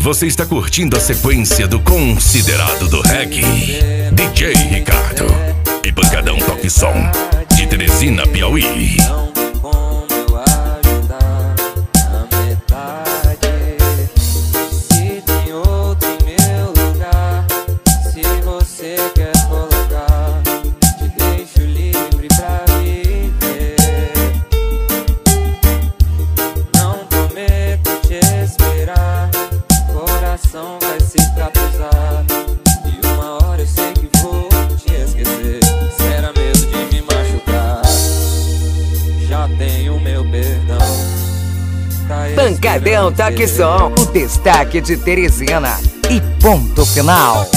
Você está curtindo a sequência do considerado do reggae, DJ Ricardo e Pancadão Toque Som, de Teresina, Piauí. Vai cicatrizar e uma hora eu sei que vou te esquecer. Será medo de me machucar? Já tenho meu perdão. Pancadão Toque Som, o destaque de Teresina e ponto final.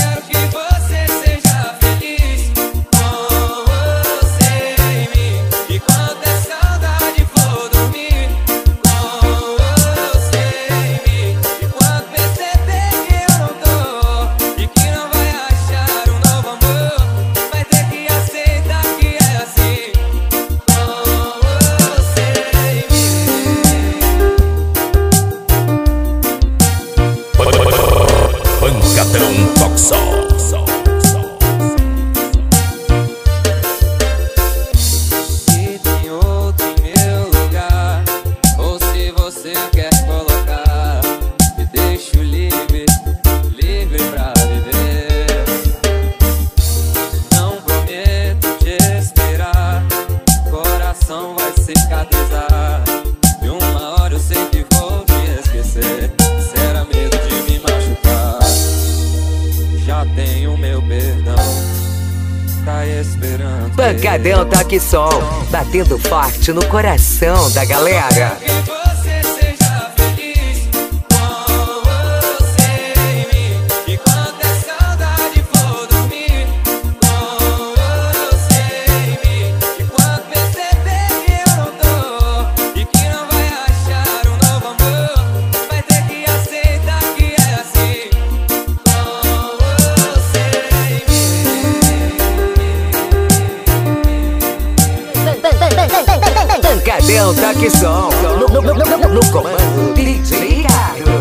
Pancadão Toque Som. Se tem outro em meu lugar, ou se você quer colocar, me deixo livre, livre pra viver. Não prometo te esperar, coração vai cicatrizar e uma hora eu sei que vou te esquecer. Será medo de me machucar? Já tenho meu perdão, tá esperando. Pancadão Toque Som, batendo forte no coração da galera. Que você seja feliz com você em mim. E quando a saudade for dormir com você em mim. E quando perceber que eu não tô e que não vai achar um novo amor, vai ter que aceitar que é assim. Pancadão Toque Som, no comando DJ Ricardo.